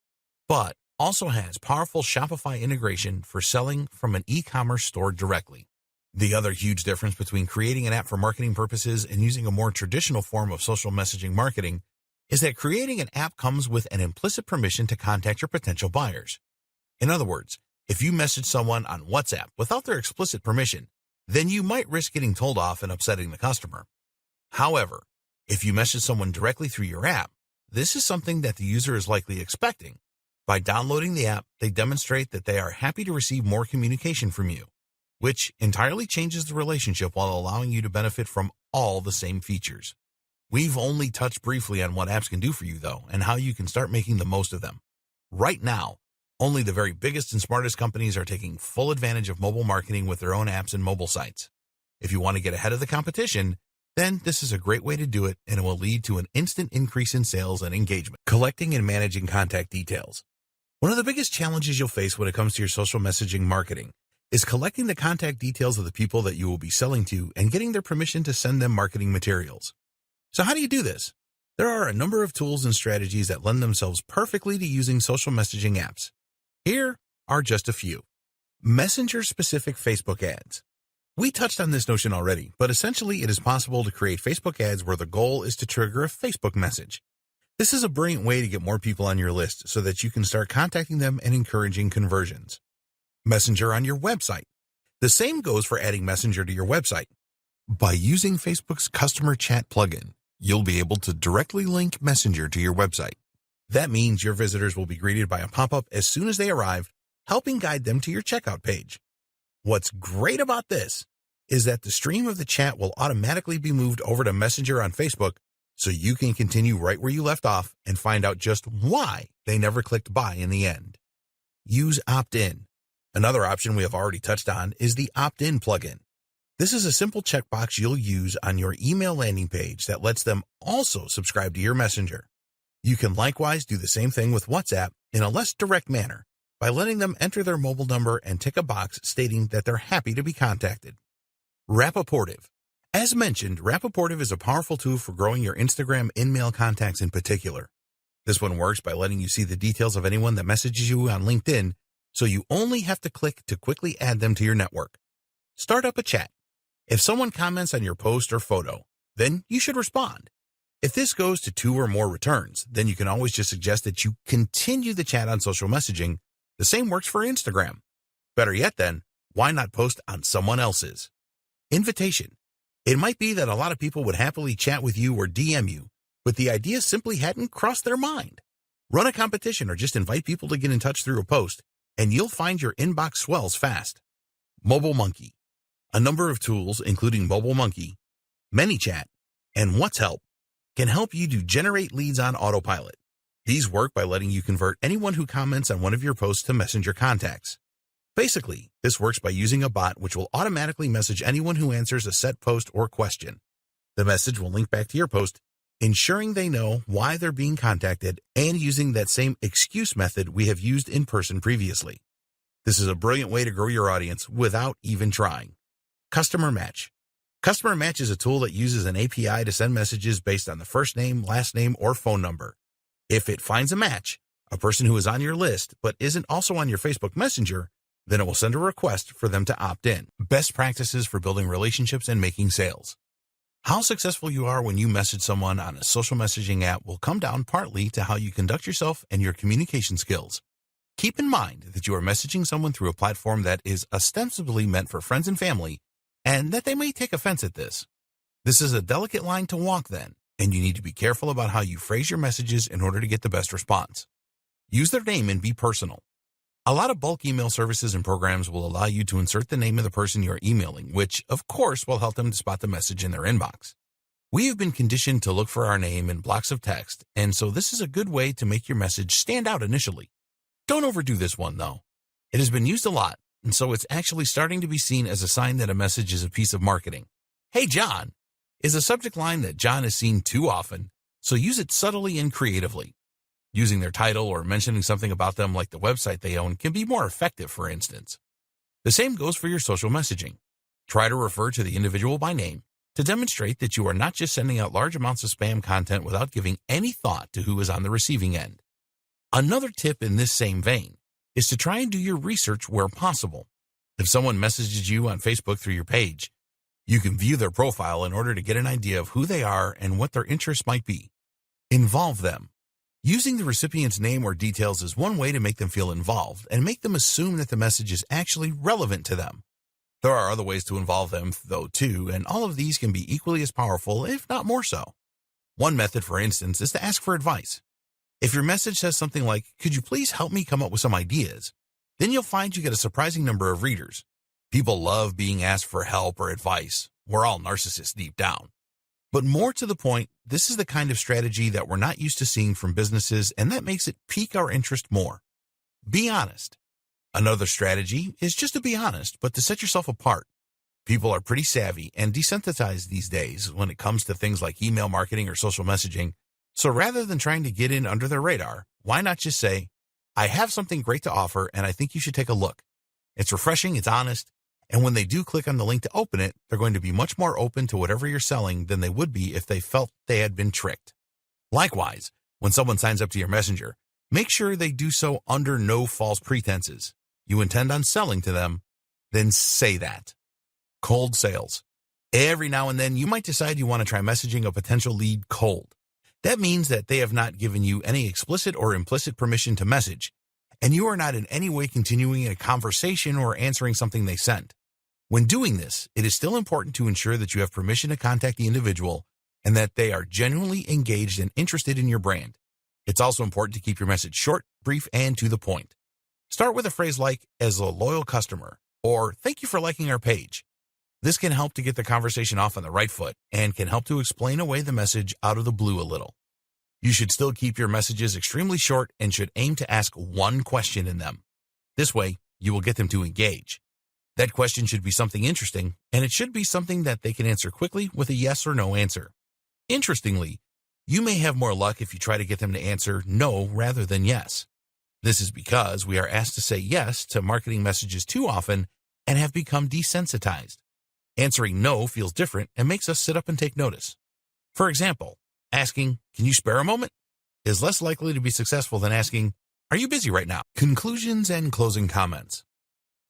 but also has powerful Shopify integration for selling from an e-commerce store directly. The other huge difference between creating an app for marketing purposes and using a more traditional form of social messaging marketing is that creating an app comes with an implicit permission to contact your potential buyers. In other words, if you message someone on WhatsApp without their explicit permission, then you might risk getting told off and upsetting the customer. However, if you message someone directly through your app, this is something that the user is likely expecting. By downloading the app, they demonstrate that they are happy to receive more communication from you, which entirely changes the relationship while allowing you to benefit from all the same features. We've only touched briefly on what apps can do for you, though, and how you can start making the most of them. Right now, only the very biggest and smartest companies are taking full advantage of mobile marketing with their own apps and mobile sites. If you want to get ahead of the competition, then this is a great way to do it, and it will lead to an instant increase in sales and engagement. Collecting and managing contact details. One of the biggest challenges you'll face when it comes to your social messaging marketing is collecting the contact details of the people that you will be selling to and getting their permission to send them marketing materials. So how do you do this? There are a number of tools and strategies that lend themselves perfectly to using social messaging apps. Here are just a few. Messenger-specific Facebook ads. We touched on this notion already, but essentially it is possible to create Facebook ads where the goal is to trigger a Facebook message. This is a brilliant way to get more people on your list so that you can start contacting them and encouraging conversions. Messenger on your website. The same goes for adding Messenger to your website. By using Facebook's customer chat plugin, you'll be able to directly link Messenger to your website. That means your visitors will be greeted by a pop-up as soon as they arrive, helping guide them to your checkout page. What's great about this is that the stream of the chat will automatically be moved over to Messenger on Facebook, so you can continue right where you left off and find out just why they never clicked buy in the end. Use opt-in. Another option we have already touched on is the opt-in plugin. This is a simple checkbox you'll use on your email landing page that lets them also subscribe to your Messenger. You can likewise do the same thing with WhatsApp in a less direct manner by letting them enter their mobile number and tick a box stating that they're happy to be contacted. Rapportive. As mentioned, Rapportive is a powerful tool for growing your Instagram in-mail contacts in particular. This one works by letting you see the details of anyone that messages you on LinkedIn, so you only have to click to quickly add them to your network. Start up a chat. If someone comments on your post or photo, then you should respond. If this goes to 2 or more returns, then you can always just suggest that you continue the chat on social messaging. The same works for Instagram. Better yet then, why not post on someone else's? Invitation. It might be that a lot of people would happily chat with you or DM you, but the idea simply hadn't crossed their mind. Run a competition or just invite people to get in touch through a post, and you'll find your inbox swells fast. Mobile Monkey. A number of tools, including Mobile Monkey, ManyChat, and What's Help, can help you to generate leads on autopilot. These work by letting you convert anyone who comments on one of your posts to Messenger contacts. Basically, this works by using a bot which will automatically message anyone who answers a set post or question. The message will link back to your post, ensuring they know why they're being contacted and using that same excuse method we have used in person previously. This is a brilliant way to grow your audience without even trying. Customer Match. Customer Match is a tool that uses an API to send messages based on the first name, last name, or phone number. If it finds a match, a person who is on your list but isn't also on your Facebook Messenger, then it will send a request for them to opt in. Best practices for building relationships and making sales. How successful you are when you message someone on a social messaging app will come down partly to how you conduct yourself and your communication skills. Keep in mind that you are messaging someone through a platform that is ostensibly meant for friends and family, and that they may take offense at this. This is a delicate line to walk then, and you need to be careful about how you phrase your messages in order to get the best response. Use their name and be personal. A lot of bulk email services and programs will allow you to insert the name of the person you are emailing, which, of course, will help them to spot the message in their inbox. We have been conditioned to look for our name in blocks of text, and so this is a good way to make your message stand out initially. Don't overdo this one, though. It has been used a lot, and so it's actually starting to be seen as a sign that a message is a piece of marketing. "Hey, John," is a subject line that John is seen too often, so use it subtly and creatively. Using their title or mentioning something about them like the website they own can be more effective, for instance. The same goes for your social messaging. Try to refer to the individual by name to demonstrate that you are not just sending out large amounts of spam content without giving any thought to who is on the receiving end. Another tip in this same vein is to try and do your research where possible. If someone messages you on Facebook through your page, you can view their profile in order to get an idea of who they are and what their interests might be. Involve them. Using the recipient's name or details is one way to make them feel involved and make them assume that the message is actually relevant to them. There are other ways to involve them, though, too, and all of these can be equally as powerful, if not more so. One method, for instance, is to ask for advice. If your message says something like, "Could you please help me come up with some ideas?" then you'll find you get a surprising number of readers. People love being asked for help or advice. We're all narcissists deep down. But more to the point, this is the kind of strategy that we're not used to seeing from businesses, and that makes it pique our interest more. Be honest. Another strategy is just to be honest, but to set yourself apart. People are pretty savvy and desensitized these days when it comes to things like email marketing or social messaging, So rather than trying to get in under their radar, why not just say, I have something great to offer and I think you should take a look. It's refreshing, it's honest, and when they do click on the link to open it, they're going to be much more open to whatever you're selling than they would be if they felt they had been tricked. Likewise, when someone signs up to your messenger, make sure they do so under no false pretenses. You intend on selling to them, then say that. Cold sales. Every now and then, you might decide you want to try messaging a potential lead cold. That means that they have not given you any explicit or implicit permission to message, and you are not in any way continuing a conversation or answering something they sent. When doing this, it is still important to ensure that you have permission to contact the individual and that they are genuinely engaged and interested in your brand. It's also important to keep your message short, brief, and to the point. Start with a phrase like, as a loyal customer, or thank you for liking our page. This can help to get the conversation off on the right foot and can help to explain away the message out of the blue a little. You should still keep your messages extremely short and should aim to ask one question in them. This way, you will get them to engage. That question should be something interesting, and it should be something that they can answer quickly with a yes or no answer. Interestingly, you may have more luck if you try to get them to answer no rather than yes. This is because we are asked to say yes to marketing messages too often and have become desensitized. Answering no feels different and makes us sit up and take notice. For example, asking, can you spare a moment? Is less likely to be successful than asking, are you busy right now? Conclusions and closing comments.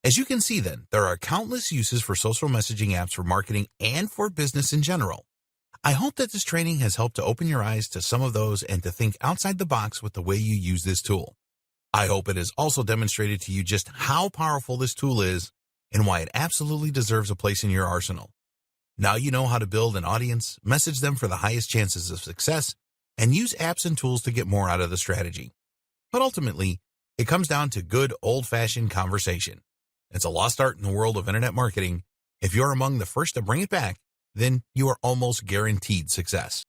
As you can see then, there are countless uses for social messaging apps for marketing and for business in general. I hope that this training has helped to open your eyes to some of those and to think outside the box with the way you use this tool. I hope it has also demonstrated to you just how powerful this tool is and why it absolutely deserves a place in your arsenal. Now you know how to build an audience, message them for the highest chances of success, and use apps and tools to get more out of the strategy. But ultimately, it comes down to good old-fashioned conversation. It's a lost art in the world of internet marketing. If you're among the first to bring it back, then you are almost guaranteed success.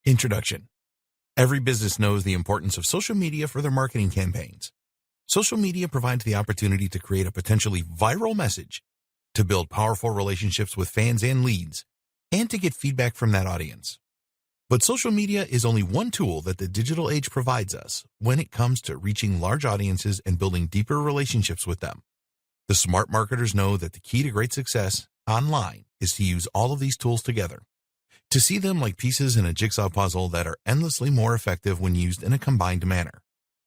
Introduction. Every business knows the importance of social media for their marketing campaigns. Social media provides the opportunity to create a potentially viral message, to build powerful relationships with fans and leads, and to get feedback from that audience. But social media is only one tool that the digital age provides us when it comes to reaching large audiences and building deeper relationships with them. The smart marketers know that the key to great success online is to use all of these tools together, to see them like pieces in a jigsaw puzzle that are endlessly more effective when used in a combined manner.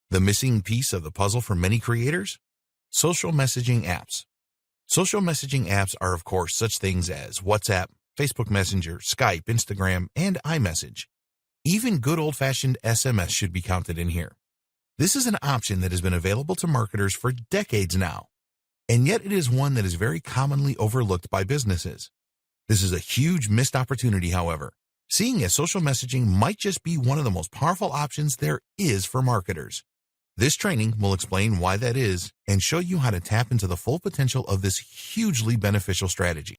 The missing piece of the puzzle for many creators? Social messaging apps. Social messaging apps are, of course, such things as WhatsApp, Facebook Messenger, Skype, Instagram, and iMessage. Even good old-fashioned SMS should be counted in here. This is an option that has been available to marketers for decades now, and yet it is one that is very commonly overlooked by businesses. This is a huge missed opportunity, however, seeing as social messaging might just be one of the most powerful options there is for marketers. This training will explain why that is and show you how to tap into the full potential of this hugely beneficial strategy.